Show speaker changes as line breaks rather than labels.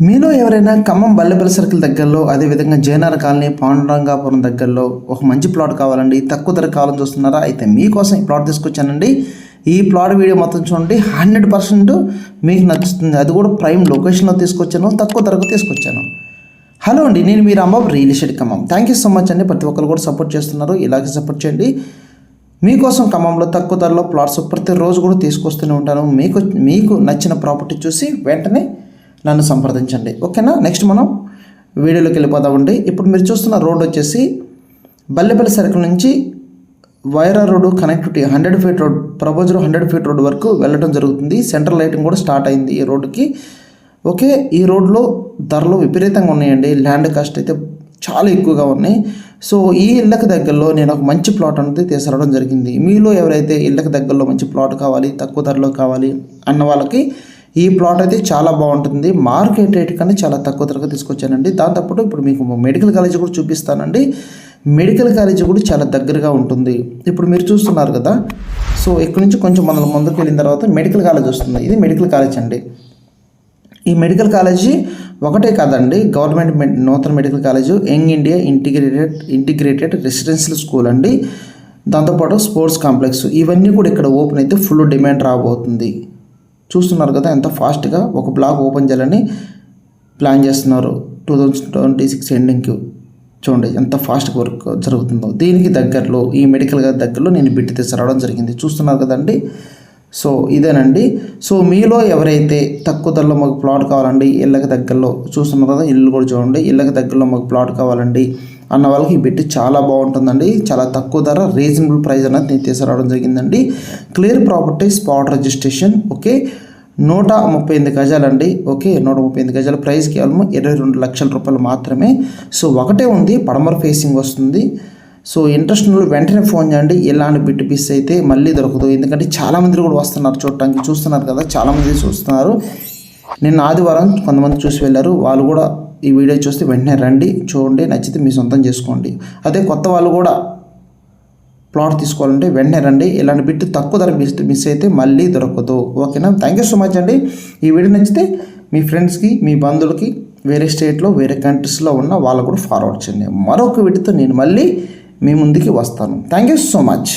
మీలో ఎవరైనా ఖమ్మం బల్లెపల్లి సర్కిల్ దగ్గరలో, అదేవిధంగా జయనగర్ కాలనీ, పాండురంగాపురం దగ్గరలో ఒక మంచి ప్లాట్ కావాలండి, తక్కువ ధర కావాలని చూస్తున్నారా? అయితే మీకోసం ఈ ప్లాట్ తీసుకొచ్చానండి. ఈ ప్లాట్ వీడియో మొత్తం చూడండి, 100% మీకు నచ్చుతుంది. అది కూడా ప్రైమ్ లొకేషన్లో తీసుకొచ్చాను, తక్కువ ధరకు తీసుకొచ్చాను. హలో అండి, నేను మీ Rambabu, real estate Khammam. Thank you so much అండి. ప్రతి ఒక్కరు కూడా సపోర్ట్ చేస్తున్నారు, ఇలాగే సపోర్ట్ చేయండి. మీకోసం ఖమ్మంలో తక్కువ ధరలో ప్లాట్స్ ప్రతిరోజు కూడా తీసుకొస్తూనే ఉంటాను. మీకు నచ్చిన ప్రాపర్టీ చూసి వెంటనే నన్ను సంప్రదించండి, ఓకేనా? నెక్స్ట్ మనం వీడియోలోకి వెళ్ళిపోదామండి. ఇప్పుడు మీరు చూస్తున్న రోడ్ వచ్చేసి బల్లెపల్లి సర్కిల్ నుంచి Wyra road connectivity 100 feet road, proposer 100 feet road వరకు వెళ్ళడం జరుగుతుంది. సెంట్రల్ లైటింగ్ కూడా స్టార్ట్ అయింది ఈ రోడ్డుకి. ఓకే, ఈ రోడ్లో ధరలు విపరీతంగా ఉన్నాయండి. ల్యాండ్ కాస్ట్ అయితే చాలా ఎక్కువగా ఉన్నాయి. సో ఈ ఇళ్ళకి దగ్గరలో నేను ఒక మంచి ప్లాట్ అనేది తీసుకురావడం జరిగింది. మీలో ఎవరైతే ఇళ్ళకి దగ్గరలో మంచి ప్లాట్ కావాలి, తక్కువ ధరలో కావాలి అన్న వాళ్ళకి ఈ ప్లాట్ అయితే చాలా బాగుంటుంది. మార్కెట్ రేట్ కానీ చాలా తక్కువ ధరకు తీసుకొచ్చానండి. దాంతోపాటు ఇప్పుడు మీకు మెడికల్ కాలేజ్ కూడా చూపిస్తానండి. మెడికల్ కాలేజ్ కూడా చాలా దగ్గరగా ఉంటుంది. ఇప్పుడు మీరు చూస్తున్నారు కదా, సో ఇక్కడ నుంచి కొంచెం మనం ముందుకు వెళ్ళిన తర్వాత మెడికల్ కాలేజ్ వస్తుంది. ఇది మెడికల్ కాలేజ్ అండి. ఈ మెడికల్ కాలేజీ ఒకటే కాదండి, గవర్నమెంట్ నూతన medical college, young India integrated residential school అండి. దాంతోపాటు స్పోర్ట్స్ కాంప్లెక్స్, ఇవన్నీ కూడా ఇక్కడ ఓపెన్ అయితే ఫుల్ డిమాండ్ రాబోతుంది. చూస్తున్నారు కదా ఎంత ఫాస్ట్గా ఒక బ్లాక్ ఓపెన్ చేయాలని ప్లాన్ చేస్తున్నారు 2026 ఎండింగ్కి. చూడండి ఎంత ఫాస్ట్గా వర్క్ జరుగుతుందో. దీనికి దగ్గరలో, ఈ మెడికల్ దగ్గరలో నేను బిట్ తీసుకురావడం జరిగింది. చూస్తున్నారు కదండి. సో ఇదేనండి. సో మీలో ఎవరైతే తక్కువ ధరలో మాకు ప్లాట్ కావాలండి, ఇళ్ళకి దగ్గరలో చూస్తున్నారు కదా, ఇల్లు కూడా చూడండి, ఇళ్ళకి దగ్గరలో మాకు ప్లాట్ కావాలండి అన్న వాళ్ళకి ఈ బిట్ చాలా బాగుంటుందండి. చాలా తక్కువ ధర, రీజనబుల్ ప్రైస్ అనేది నేను తీసుకురావడం జరిగిందండి. Clear property, spot registration. Okay, 138 గజాలండి. ఓకే, 138 గజాల ప్రైస్ కేవలం 22 లక్షల రూపాయలు మాత్రమే. సో ఒకటే ఉంది, పడమర ఫేసింగ్ వస్తుంది. సో ఇంట్రెస్ట్ ఉన్న వెంటనే ఫోన్ చేయండి. ఇలాంటి బిట్ పీస్ అయితే మళ్ళీ దొరకదు, ఎందుకంటే చాలామంది కూడా వస్తున్నారు చూడటానికి. చూస్తున్నారు కదా, చాలామంది చూస్తున్నారు. నిన్న ఆదివారం కొంతమంది చూసి వెళ్ళారు. వాళ్ళు కూడా ఈ వీడియో చూస్తే వెంటనే రండి, చూడండి, నచ్చితే మీ సొంతం చేసుకోండి. అదే కొత్త వాళ్ళు కూడా ప్లాట్ తీసుకోవాలంటే వెంటనే రండి. ఇలాంటి బిట్ తక్కువ ధర మిస్ అయితే మళ్ళీ దొరకదు, ఓకేనా? థ్యాంక్ యూ సో మచ్ అండి. ఈ వీడియో నచ్చితే మీ ఫ్రెండ్స్కి, మీ బంధువులకి, వేరే స్టేట్లో, వేరే కంట్రీస్లో ఉన్న వాళ్ళకు కూడా ఫార్వర్డ్ చేయండి. మరొక వీడియోతో నేను మళ్ళీ మీ ముందుకి వస్తాను. Thank you so much.